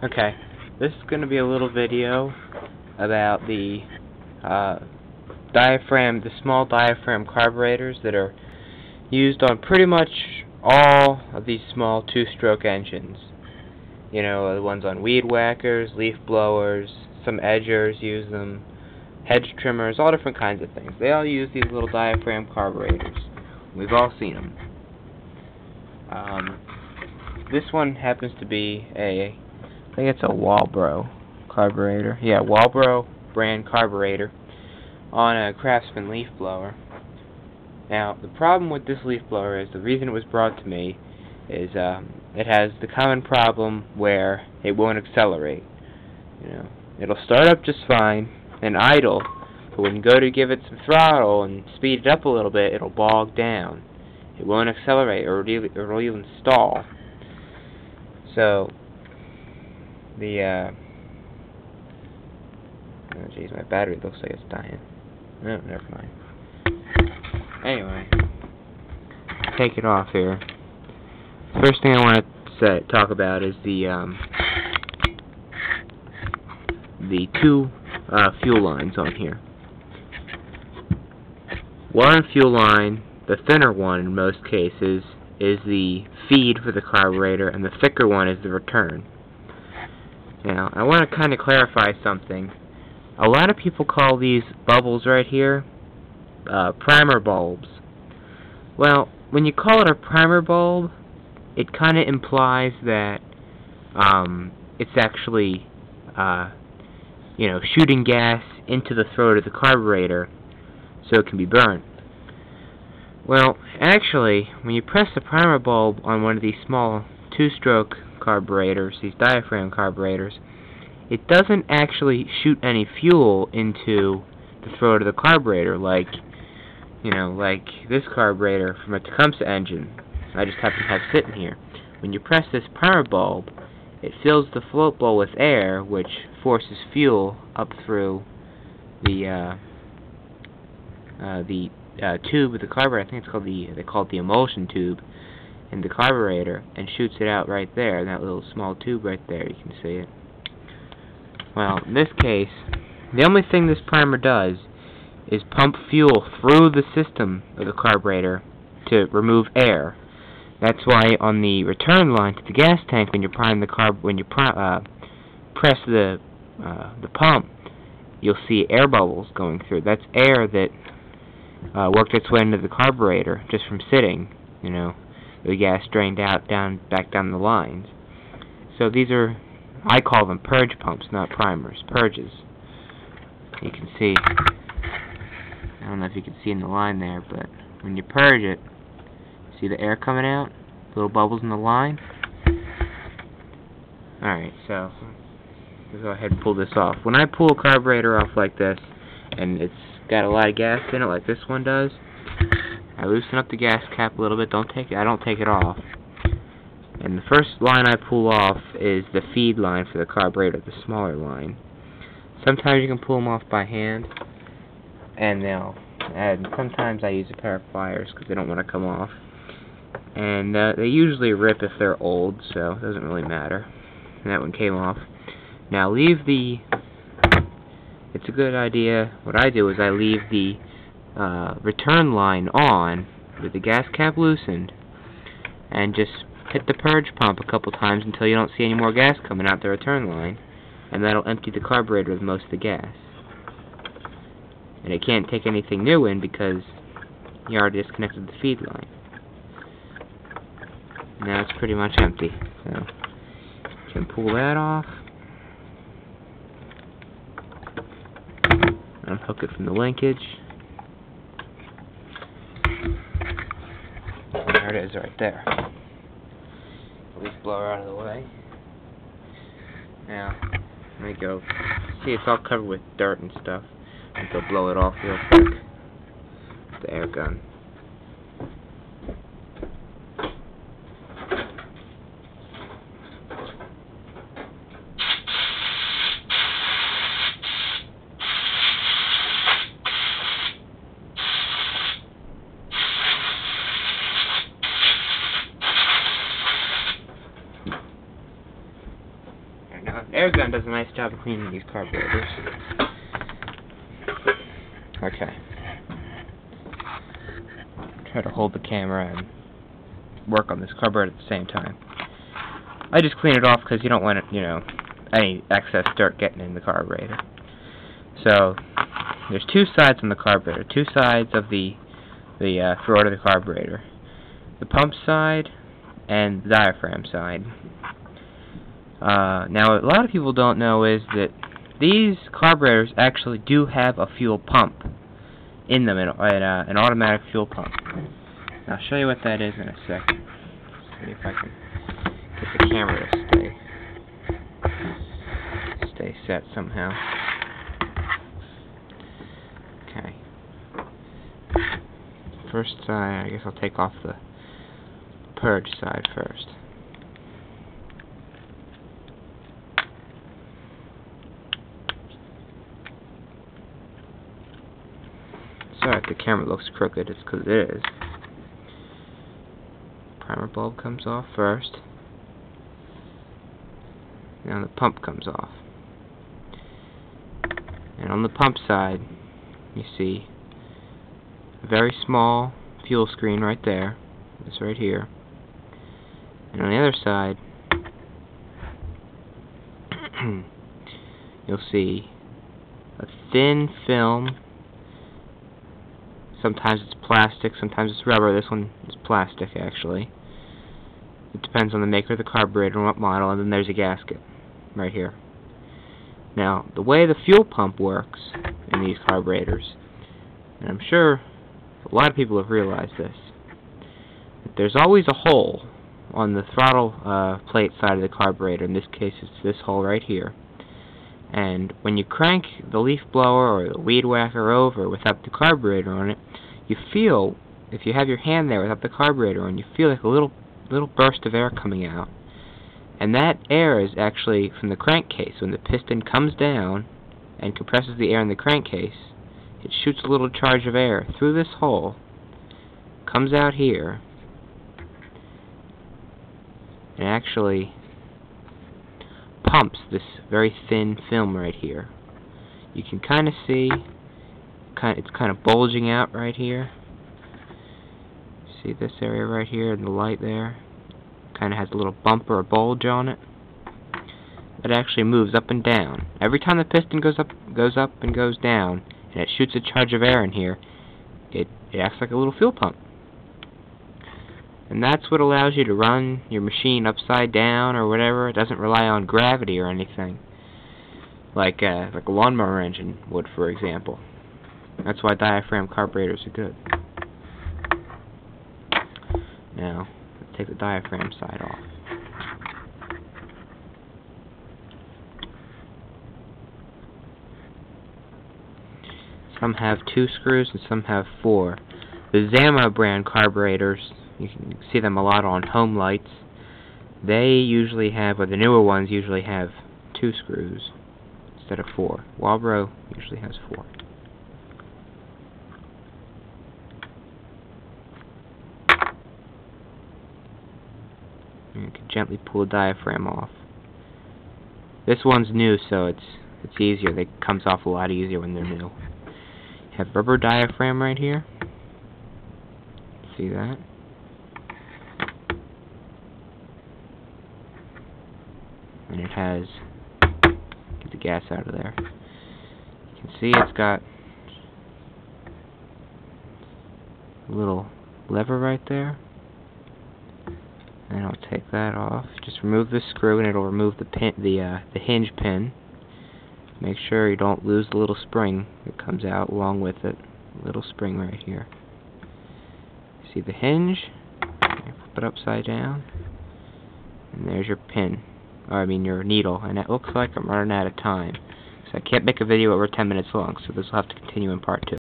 Okay, this is going to be a little video about the diaphragm, the small diaphragm carburetors that are used on pretty much all of these small two-stroke engines. You know, the ones on weed whackers, leaf blowers, some edgers use them, hedge trimmers, all different kinds of things. They all use these little diaphragm carburetors. We've all seen them. This one happens to be I think it's a Walbro carburetor. Yeah, Walbro brand carburetor on a Craftsman leaf blower. Now, the problem with this leaf blower is, the reason it was brought to me is it has the common problem where it won't accelerate. You know, it'll start up just fine and idle, but when you go to give it some throttle and speed it up a little bit, it'll bog down. It won't accelerate, or it'll even stall. So oh jeez, my battery looks like it's dying. No, never mind. Anyway, take it off here. First thing I want to talk about is the two fuel lines on here. One fuel line, the thinner one in most cases, is the feed for the carburetor, and the thicker one is the return. Now, I want to kind of clarify something. A lot of people call these bubbles right here primer bulbs. Well, when you call it a primer bulb, it kind of implies that it's actually you know, shooting gas into the throat of the carburetor so it can be burnt. Well, actually, when you press the primer bulb on one of these small two-stroke carburetors, these diaphragm carburetors, it doesn't actually shoot any fuel into the throat of the carburetor like, you know, like this carburetor from a Tecumseh engine I just happen to have sitting here. When you press this primer bulb, it fills the float bowl with air, which forces fuel up through the tube of the carburetor. I think it's called they call it the emulsion tube in the carburetor, and shoots it out right there, in that little small tube right there. You can see it. Well, in this case, the only thing this primer does is pump fuel through the system of the carburetor to remove air. That's why on the return line to the gas tank, when you press the pump, you'll see air bubbles going through. That's air that worked its way into the carburetor just from sitting. You know, the gas drained out back down the lines. So these are, I call them purge pumps, not primers. Purges. You can see. I don't know if you can see in the line there, but when you purge it, see the air coming out? Little bubbles in the line? Alright, so let's go ahead and pull this off. When I pull a carburetor off like this, and it's got a lot of gas in it like this one does, I loosen up the gas cap a little bit. I don't take it off. And the first line I pull off is the feed line for the carburetor, the smaller line. Sometimes you can pull them off by hand, and sometimes I use a pair of pliers because they don't want to come off. And they usually rip if they're old, so it doesn't really matter. And that one came off. Now it's a good idea. What I do is I leave the return line on with the gas cap loosened, and just hit the purge pump a couple times until you don't see any more gas coming out the return line, and that'll empty the carburetor of most of the gas. And it can't take anything new in because you already disconnected the feed line. Now it's pretty much empty. So you can pull that off, unhook it from the linkage. There it is right there. Leaf blower out of the way. Now, let me go. See, it's all covered with dirt and stuff. I'm going to blow it off real quick with the air gun. air gun does a nice job of cleaning these carburetors. Okay. Try to hold the camera and work on this carburetor at the same time. I just clean it off because you don't want it, any excess dirt getting in the carburetor. So there's two sides on the carburetor, two sides of the throat of the carburetor. The pump side and the diaphragm side. Now, what a lot of people don't know is that these carburetors actually do have a fuel pump in them, an automatic fuel pump. I'll show you what that is in a second. See if I can get the camera to stay set somehow. Okay. First side, I guess I'll take off the purge side first. Sorry if the camera looks crooked, it's because it is. Primer bulb comes off first. Now the pump comes off. And on the pump side, you see a very small fuel screen right there. This right here. And on the other side, you'll see a thin film. Sometimes it's plastic, sometimes it's rubber. This one is plastic, actually. It depends on the maker of the carburetor and what model, and then there's a gasket right here. Now, the way the fuel pump works in these carburetors, and I'm sure a lot of people have realized this, that there's always a hole on the throttle plate side of the carburetor. In this case, it's this hole right here. And when you crank the leaf blower or the weed whacker over without the carburetor on it, you feel, if you have your hand there without the carburetor on, you feel like a little burst of air coming out. And that air is actually from the crankcase. When the piston comes down and compresses the air in the crankcase, it shoots a little charge of air through this hole, comes out here, and actually pumps this very thin film right here. You can kind of see, it's kind of bulging out right here. See this area right here in the light there? Kind of has a little bump or a bulge on it. It actually moves up and down. Every time the piston goes up and goes down, and it shoots a charge of air in here, it acts like a little fuel pump. And that's what allows you to run your machine upside down or whatever. It doesn't rely on gravity or anything, like a lawnmower engine would, for example. That's why diaphragm carburetors are good. Now, let's take the diaphragm side off. Some have 2 screws and some have 4. The Zama brand carburetors, you can see them a lot on home lights. They usually have, or the newer ones usually have 2 screws instead of 4. Walbro usually has 4. And you can gently pull the diaphragm off. This one's new, so it's easier. It comes off a lot easier when they're new. You have rubber diaphragm right here. See that? And it has, get the gas out of there. You can see it's got a little lever right there. And I'll take that off. Just remove the screw and it'll remove the pin, the hinge pin. Make sure you don't lose the little spring that comes out along with it. Little spring right here. See the hinge? You flip it upside down. And there's your pin. Or I mean your needle. And it looks like I'm running out of time. So I can't make a video over 10 minutes long, so this will have to continue in part 2.